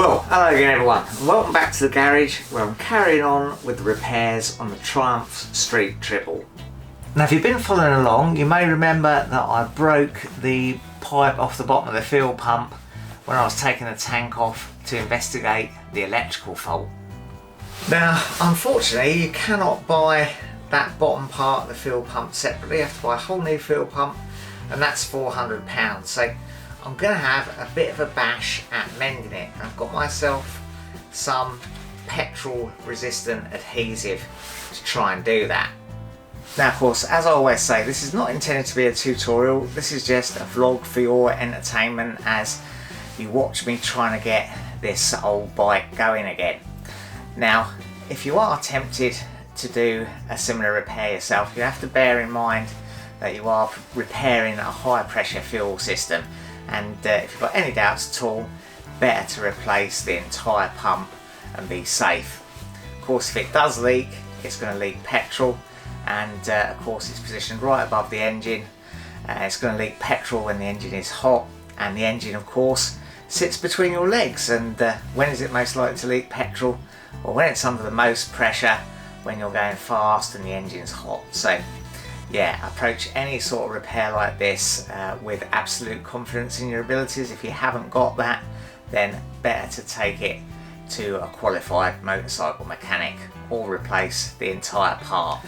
Well, hello again everyone, and welcome back to the garage where I'm carrying on with the repairs on the Triumph Street Triple. Now if you've been following along, you may remember that I broke the pipe off the bottom of the fuel pump when I was taking the tank off to investigate the electrical fault. Now unfortunately you cannot buy that bottom part of the fuel pump separately. You have to buy a whole new fuel pump, and that's £400. So I'm going to have a bit of a bash at mending it. I've got myself some petrol resistant adhesive to try and do that. Now of course, as I always say, this is not intended to be a tutorial. This is just a vlog for your entertainment as you watch me trying to get this old bike going again. Now if you are tempted to do a similar repair yourself, you have to bear in mind that you are repairing a high pressure fuel system. And if you've got any doubts at all, better to replace the entire pump and be safe. Of course, if it does leak, it's going to leak petrol, and of course it's positioned right above the engine. It's going to leak petrol when the engine is hot, and the engine of course sits between your legs. And when is it most likely to leak petrol? Well, when it's under the most pressure, when you're going fast and the engine's hot. So yeah, approach any sort of repair like this with absolute confidence in your abilities. If you haven't got that, then better to take it to a qualified motorcycle mechanic or replace the entire part.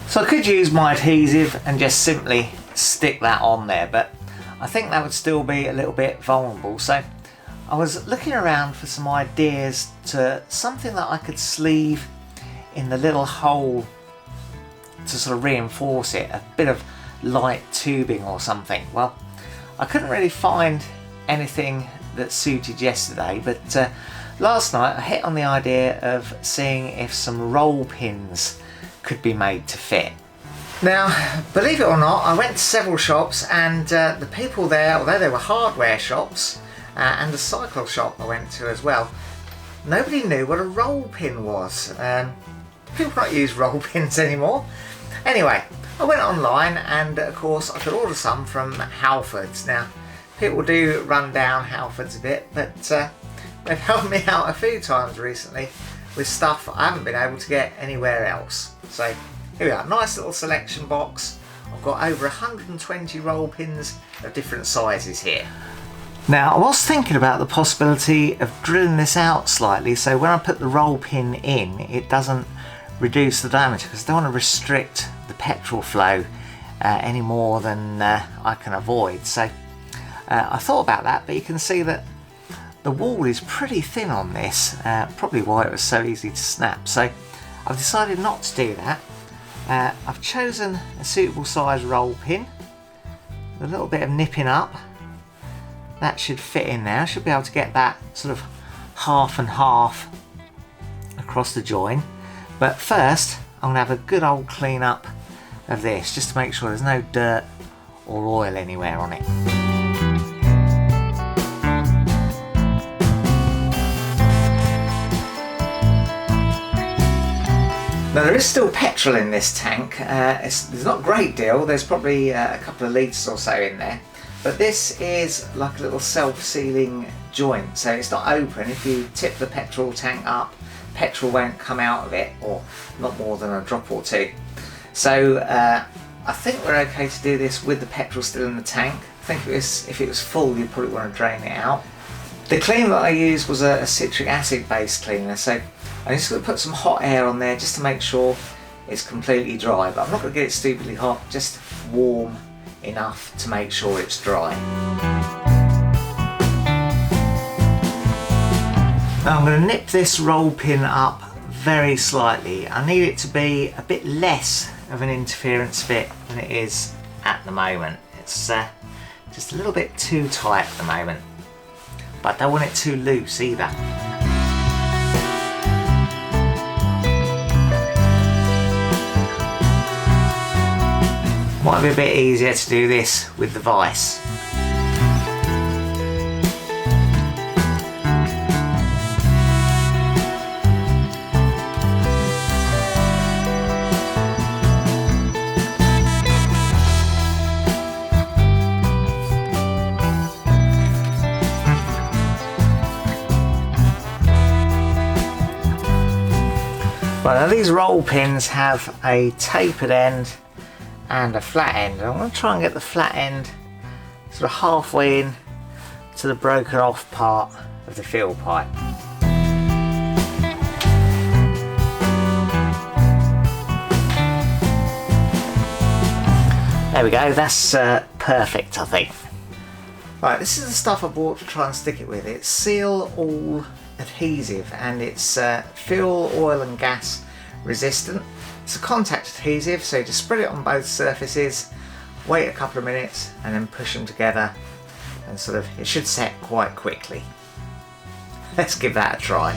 So I could use my adhesive and just simply stick that on there, but I think that would still be a little bit vulnerable. So I was looking around for some ideas to something that I could sleeve in the little hole to sort of reinforce it, a bit of light tubing or something. Well, I couldn't really find anything that suited yesterday, but last night I hit on the idea of seeing if some roll pins could be made to fit. Now, believe it or not, I went to several shops, and the people there, although they were hardware shops, and the cycle shop I went to as well, nobody knew what a roll pin was. People don't use roll pins anymore. Anyway, I went online, and of course I could order some from Halfords. Now, people do run down Halfords a bit, but they've helped me out a few times recently with stuff I haven't been able to get anywhere else. So here we are, nice little selection box. I've got over 120 roll pins of different sizes here. Now I was thinking about the possibility of drilling this out slightly, so when I put the roll pin in, it doesn't reduce the diameter, because I don't want to restrict the petrol flow any more than I can avoid. So I thought about that, but you can see that the wall is pretty thin on this, probably why it was so easy to snap. So I've decided not to do that. I've chosen a suitable size roll pin, a little bit of nipping up. That should fit in there. I should be able to get that sort of half and half across the join. But first, I'm going to have a good old clean up of this, just to make sure there's no dirt or oil anywhere on it. Now there is still petrol in this tank. There's not a great deal, there's probably a couple of litres or so in there. But this is like a little self-sealing joint, so it's not open. If you tip the petrol tank up, petrol won't come out of it, or not more than a drop or two. So I think we're okay to do this with the petrol still in the tank. I think if it was full, you'd probably want to drain it out. The cleaner that I used was a citric acid based cleaner, so I'm just going to put some hot air on there just to make sure it's completely dry, but I'm not going to get it stupidly hot, just warm enough to make sure it's dry. Now I'm going to nip this roll pin up very slightly. I need it to be a bit less of an interference fit than it is at the moment. It's just a little bit too tight at the moment, but I don't want it too loose either. Might be a bit easier to do this with the vise. Right, now these roll pins have a tapered end and a flat end. I'm going to try and get the flat end sort of halfway in to the broken off part of the fill pipe. There we go, that's perfect, I think. Right, this is the stuff I bought to try and stick it with. It's Seal All adhesive, and it's fuel, oil and gas resistant. It's a contact adhesive, so you just spread it on both surfaces, wait a couple of minutes and then push them together, and sort of it should set quite quickly. Let's give that a try.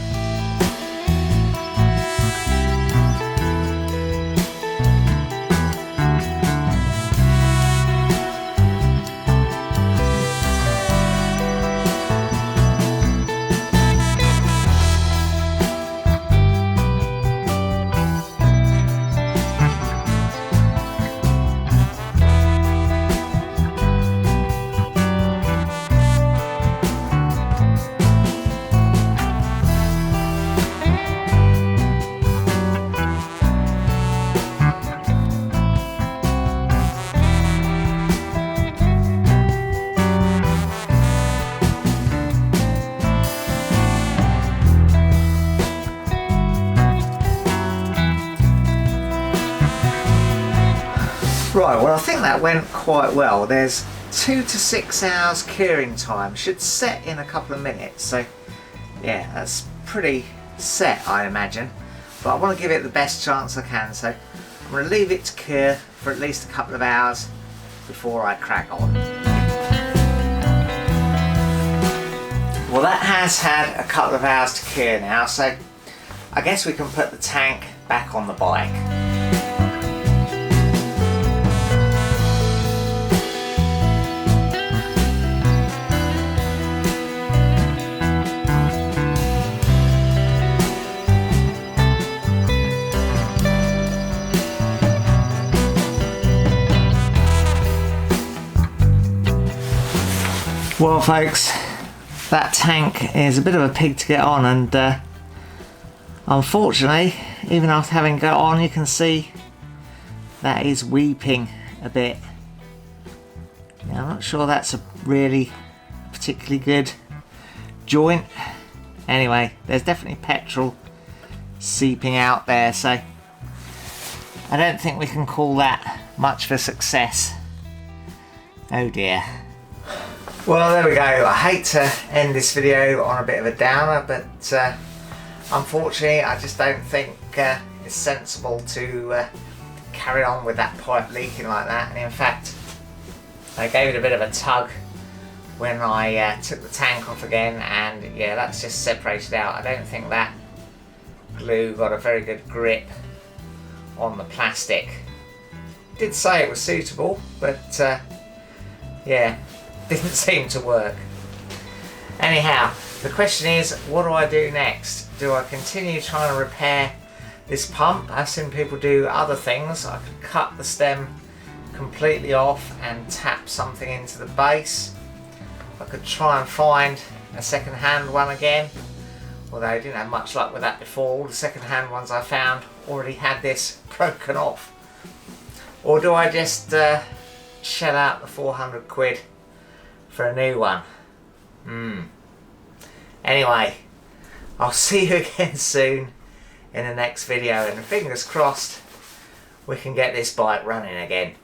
Right, well I think that went quite well. There's 2 to 6 hours curing time. Should set in a couple of minutes, so yeah, that's pretty set I imagine. But I want to give it the best chance I can, so I'm going to leave it to cure for at least a couple of hours before I crack on. Well, that has had a couple of hours to cure now, so I guess we can put the tank back on the bike. Well folks, that tank is a bit of a pig to get on, and unfortunately, even after having got on, you can see that is weeping a bit. Now, I'm not sure that's a really particularly good joint. Anyway, there's definitely petrol seeping out there, so I don't think we can call that much of a success. Oh dear. Well, there we go. I hate to end this video on a bit of a downer, but unfortunately I just don't think it's sensible to carry on with that pipe leaking like that. And in fact, I gave it a bit of a tug when I took the tank off again, and yeah, that's just separated out. I don't think that glue got a very good grip on the plastic. It did say it was suitable, but yeah, didn't seem to work. Anyhow, the question is, what do I do next? Do I continue trying to repair this pump? I've seen people do other things. I could cut the stem completely off and tap something into the base. I could try and find a second-hand one again, although I didn't have much luck with that before. All the second-hand ones I found already had this broken off. Or do I just shell out the 400 quid for a new one? Anyway, I'll see you again soon in the next video, and fingers crossed we can get this bike running again.